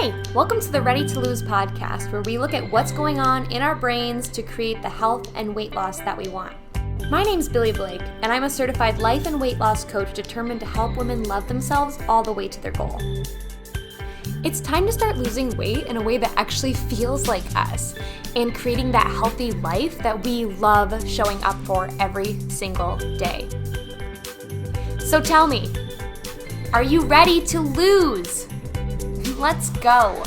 Hey, welcome to the Ready to Lose podcast, where we look at what's going on in our brains to create the health and weight loss that we want. My name's Billy Blake, and I'm a certified life and weight loss coach determined to help women love themselves all the way to their goal. It's time to start losing weight in a way that actually feels like us and creating that healthy life that we love showing up for every single day. So tell me, are you ready to lose? Let's go.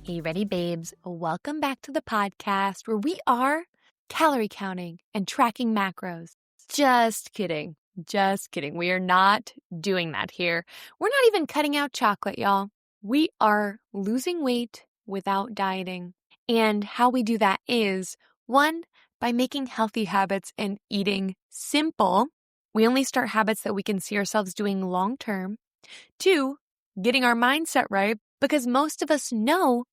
Hey, ready, babes? Welcome back to the podcast where we are calorie counting and tracking macros. Just kidding. Just kidding. We are not doing that here. We're not even cutting out chocolate, y'all. We are losing weight without dieting. And how we do that is, one, by making healthy habits and eating simple. We only start habits that we can see ourselves doing long term. Two, getting our mindset right, because most of us know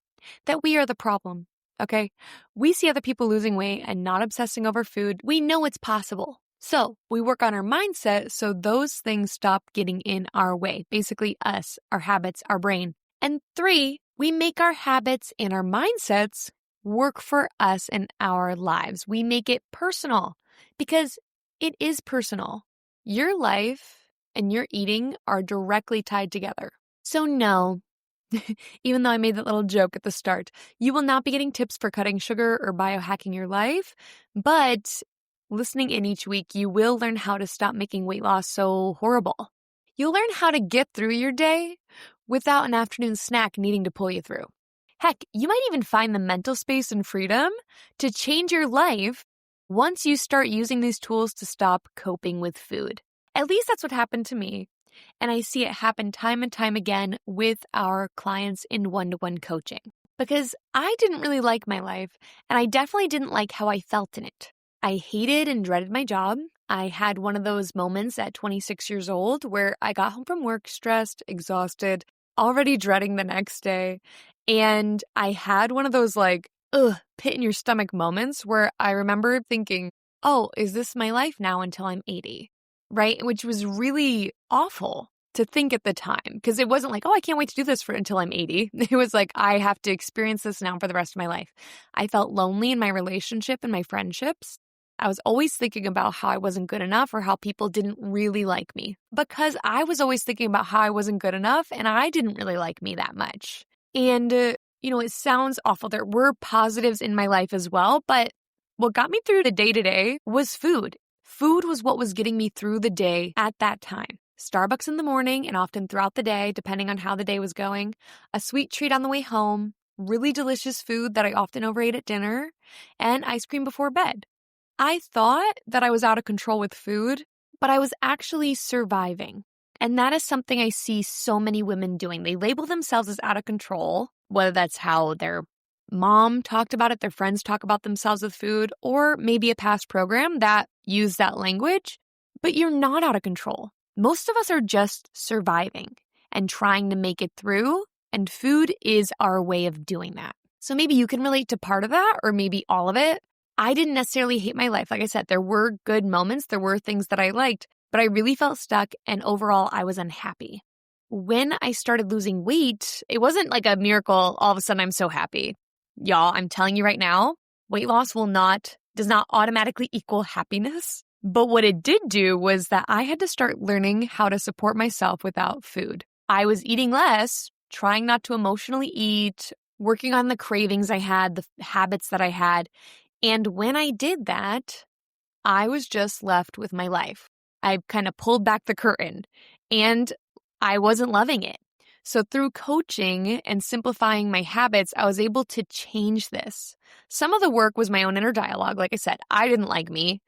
that we are the problem, okay? We see other people losing weight and not obsessing over food. We know it's possible. So we work on our mindset so those things stop getting in our way. Basically us, our habits, our brain. And three, we make our habits and our mindsets work for us and our lives. We make it personal because it is personal. Your life and your eating are directly tied together. So no, even though I made that little joke at the start, you will not be getting tips for cutting sugar or biohacking your life, but listening in each week, you will learn how to stop making weight loss so horrible. You'll learn how to get through your day without an afternoon snack needing to pull you through. Heck, you might even find the mental space and freedom to change your life once you start using these tools to stop coping with food. At least that's what happened to me. And I see it happen time and time again with our clients in one-to-one coaching. Because I didn't really like my life, and I definitely didn't like how I felt in it. I hated and dreaded my job. I had one of those moments at 26 years old where I got home from work stressed, exhausted, already dreading the next day. And I had one of those pit in your stomach moments where I remember thinking, oh, is this my life now until I'm 80? Right? Which was really awful to think at the time, because it wasn't like, oh, I can't wait to do this until I'm 80. It was like, I have to experience this now for the rest of my life. I felt lonely in my relationship and my friendships. I was always thinking about how I wasn't good enough or how people didn't really like me, because I was always thinking about how I wasn't good enough and I didn't really like me that much. And, it sounds awful. There were positives in my life as well, but what got me through the day-to-day was food. Food was what was getting me through the day at that time. Starbucks in the morning and often throughout the day, depending on how the day was going. A sweet treat on the way home. Really delicious food that I often overate at dinner. And ice cream before bed. I thought that I was out of control with food, but I was actually surviving. And that is something I see so many women doing. They label themselves as out of control, whether that's how their mom talked about it, their friends talk about themselves with food, or maybe a past program that used that language, but you're not out of control. Most of us are just surviving and trying to make it through, and food is our way of doing that. So maybe you can relate to part of that, or maybe all of it. I didn't necessarily hate my life. Like I said, there were good moments, there were things that I liked, but I really felt stuck, and overall, I was unhappy. When I started losing weight, it wasn't like a miracle, all of a sudden I'm so happy. Y'all, I'm telling you right now, weight loss does not automatically equal happiness. But what it did do was that I had to start learning how to support myself without food. I was eating less, trying not to emotionally eat, working on the cravings I had, the habits that I had. And when I did that, I was just left with my life. I kind of pulled back the curtain and I wasn't loving it. So through coaching and simplifying my habits, I was able to change this. Some of the work was my own inner dialogue. Like I said, I didn't like me.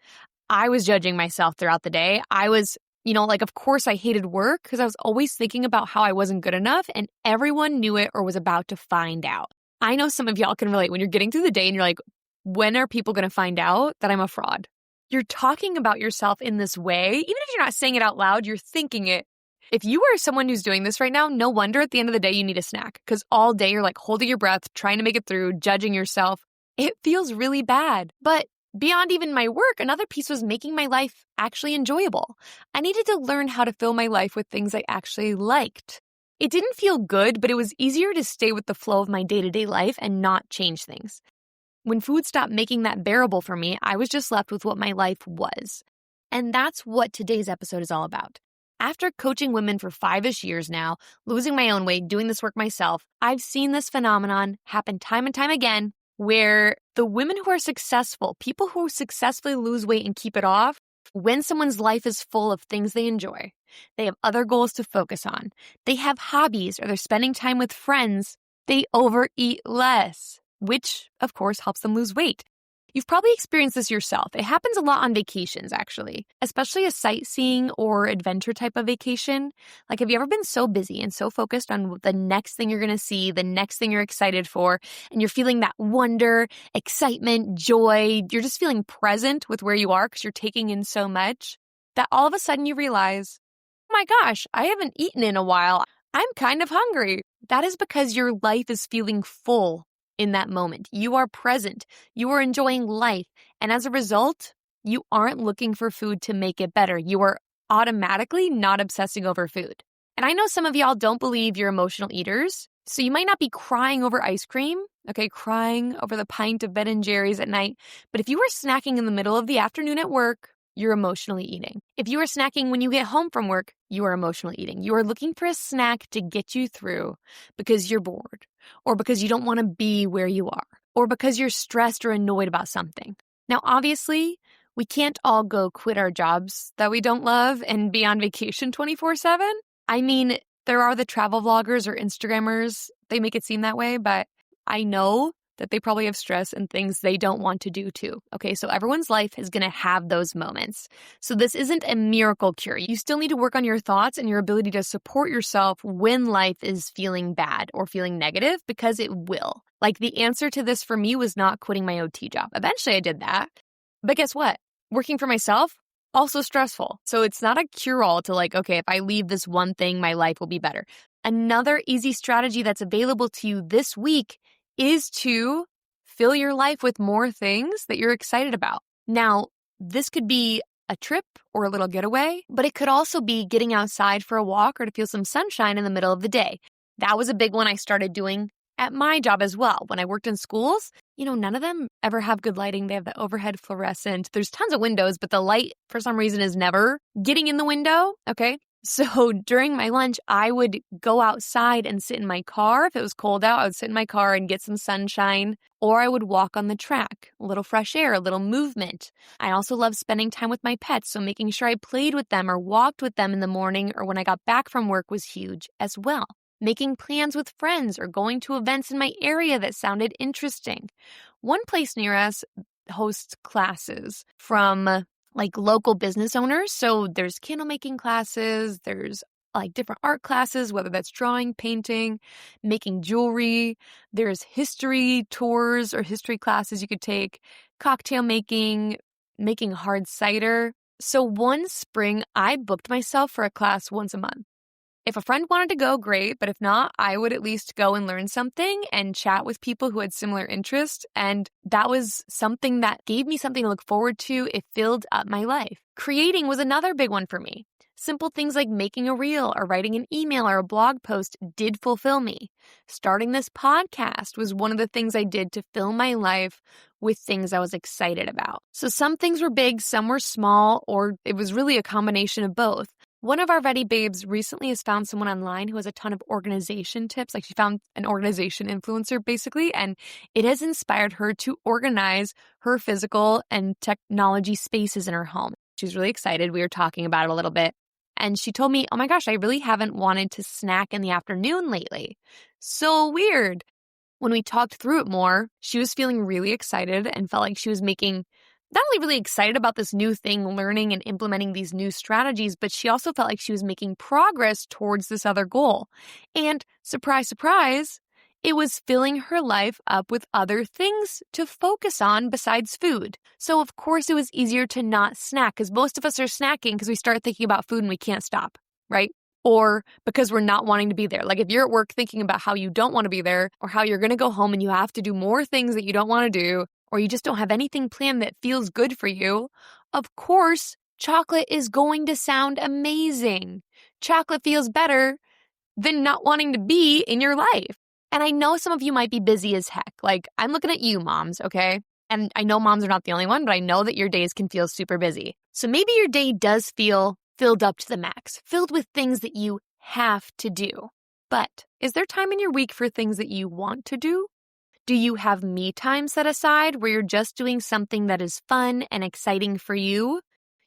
I was judging myself throughout the day. I was, of course I hated work because I was always thinking about how I wasn't good enough, and everyone knew it or was about to find out. I know some of y'all can relate when you're getting through the day and you're like, when are people going to find out that I'm a fraud? You're talking about yourself in this way. Even if you're not saying it out loud, you're thinking it. If you are someone who's doing this right now, no wonder at the end of the day you need a snack, because all day you're like holding your breath, trying to make it through, judging yourself. It feels really bad. But beyond even my work, another piece was making my life actually enjoyable. I needed to learn how to fill my life with things I actually liked. It didn't feel good, but it was easier to stay with the flow of my day-to-day life and not change things. When food stopped making that bearable for me, I was just left with what my life was. And that's what today's episode is all about. After coaching women for 5-ish years now, losing my own weight, doing this work myself, I've seen this phenomenon happen time and time again where the women who are successful, people who successfully lose weight and keep it off, when someone's life is full of things they enjoy, they have other goals to focus on, they have hobbies, or they're spending time with friends, they overeat less, which, of course, helps them lose weight. You've probably experienced this yourself. It happens a lot on vacations, actually, especially a sightseeing or adventure type of vacation. Like, have you ever been so busy and so focused on the next thing you're going to see, the next thing you're excited for, and you're feeling that wonder, excitement, joy, you're just feeling present with where you are because you're taking in so much, that all of a sudden you realize, oh my gosh, I haven't eaten in a while. I'm kind of hungry. That is because your life is feeling full in that moment. You are present. You are enjoying life. And as a result, you aren't looking for food to make it better. You are automatically not obsessing over food. And I know some of y'all don't believe you're emotional eaters, so you might not be crying over ice cream, okay, crying over the pint of Ben & Jerry's at night. But if you are snacking in the middle of the afternoon at work, you're emotionally eating. If you are snacking when you get home from work, you are emotionally eating. You are looking for a snack to get you through because you're bored, or because you don't want to be where you are, or because you're stressed or annoyed about something. Now, obviously, we can't all go quit our jobs that we don't love and be on vacation 24/7. I mean, there are the travel vloggers or Instagrammers. They make it seem that way, but I know that they probably have stress and things they don't want to do too. Okay, so everyone's life is going to have those moments. So this isn't a miracle cure. You still need to work on your thoughts and your ability to support yourself when life is feeling bad or feeling negative, because it will. Like, the answer to this for me was not quitting my OT job. Eventually I did that. But guess what? Working for myself, also stressful. So it's not a cure-all to like, okay, if I leave this one thing, my life will be better. Another easy strategy that's available to you this week is to fill your life with more things that you're excited about. Now, this could be a trip or a little getaway, but it could also be getting outside for a walk or to feel some sunshine in the middle of the day. That was a big one I started doing at my job as well. When I worked in schools, none of them ever have good lighting. They have the overhead fluorescent. There's tons of windows, but the light, for some reason, is never getting in the window, okay? So during my lunch, I would go outside and sit in my car. If it was cold out, I would sit in my car and get some sunshine, or I would walk on the track, a little fresh air, a little movement. I also love spending time with my pets, so making sure I played with them or walked with them in the morning or when I got back from work was huge as well. Making plans with friends or going to events in my area that sounded interesting. One place near us hosts classes from like local business owners. So there's candle making classes, there's like different art classes, whether that's drawing, painting, making jewelry. There's history tours or history classes you could take, cocktail making, making hard cider. So one spring, I booked myself for a class once a month. If a friend wanted to go, great, but if not, I would at least go and learn something and chat with people who had similar interests, and that was something that gave me something to look forward to. It filled up my life. Creating was another big one for me. Simple things like making a reel or writing an email or a blog post did fulfill me. Starting this podcast was one of the things I did to fill my life with things I was excited about. So some things were big, some were small, or it was really a combination of both. One of our Ready Babes recently has found someone online who has a ton of organization tips. Like, she found an organization influencer basically, and it has inspired her to organize her physical and technology spaces in her home. She's really excited. We were talking about it a little bit. And she told me, oh my gosh, I really haven't wanted to snack in the afternoon lately. So weird. When we talked through it more, she was feeling really excited and felt like she was making not only really excited about this new thing, learning and implementing these new strategies, but she also felt like she was making progress towards this other goal. And surprise, surprise, it was filling her life up with other things to focus on besides food. So of course it was easier to not snack, because most of us are snacking because we start thinking about food and we can't stop, right? Or because we're not wanting to be there. Like, if you're at work thinking about how you don't want to be there, or how you're going to go home and you have to do more things that you don't want to do, or you just don't have anything planned that feels good for you, of course, chocolate is going to sound amazing. Chocolate feels better than not wanting to be in your life. And I know some of you might be busy as heck. Like, I'm looking at you, moms, okay? And I know moms are not the only one, but I know that your days can feel super busy. So maybe your day does feel filled up to the max, filled with things that you have to do. But is there time in your week for things that you want to do? Do you have me time set aside where you're just doing something that is fun and exciting for you?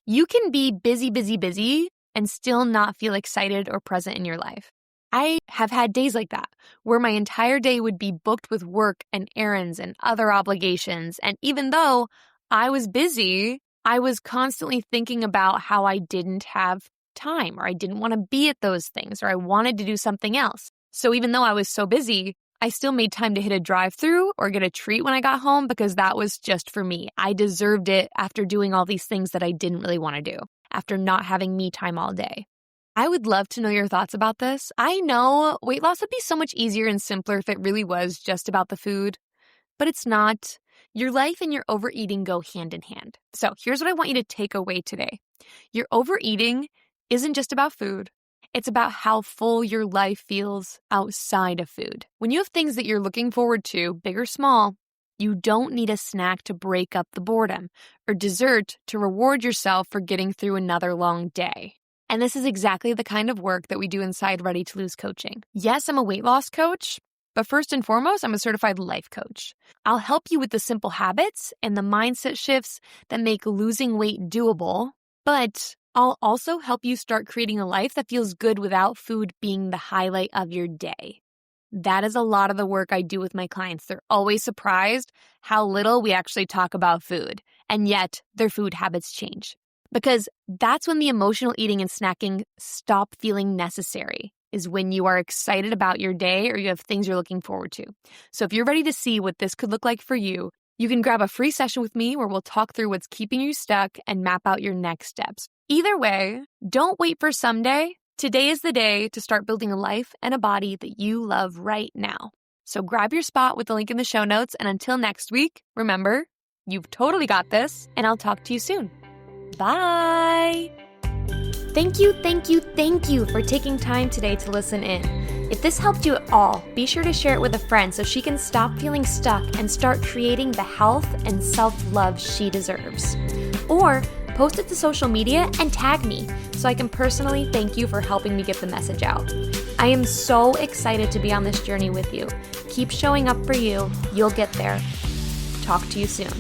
You can be busy, busy, busy and still not feel excited or present in your life. I have had days like that where my entire day would be booked with work and errands and other obligations. And even though I was busy, I was constantly thinking about how I didn't have time or I didn't want to be at those things or I wanted to do something else. So even though I was so busy, I still made time to hit a drive-through or get a treat when I got home because that was just for me. I deserved it after doing all these things that I didn't really want to do, after not having me time all day. I would love to know your thoughts about this. I know weight loss would be so much easier and simpler if it really was just about the food, but it's not. Your life and your overeating go hand in hand. So here's what I want you to take away today. Your overeating isn't just about food. It's about how full your life feels outside of food. When you have things that you're looking forward to, big or small, you don't need a snack to break up the boredom or dessert to reward yourself for getting through another long day. And this is exactly the kind of work that we do inside Ready to Lose Coaching. Yes, I'm a weight loss coach, but first and foremost, I'm a certified life coach. I'll help you with the simple habits and the mindset shifts that make losing weight doable, but I'll also help you start creating a life that feels good without food being the highlight of your day. That is a lot of the work I do with my clients. They're always surprised how little we actually talk about food, and yet their food habits change. Because that's when the emotional eating and snacking stop feeling necessary, is when you are excited about your day or you have things you're looking forward to. So if you're ready to see what this could look like for you, you can grab a free session with me where we'll talk through what's keeping you stuck and map out your next steps. Either way, don't wait for someday. Today is the day to start building a life and a body that you love right now. So grab your spot with the link in the show notes. And until next week, remember, you've totally got this, and I'll talk to you soon. Bye. Thank you for taking time today to listen in. If this helped you at all, be sure to share it with a friend so she can stop feeling stuck and start creating the health and self-love she deserves. Or post it to social media and tag me so I can personally thank you for helping me get the message out. I am so excited to be on this journey with you. Keep showing up for you. You'll get there. Talk to you soon.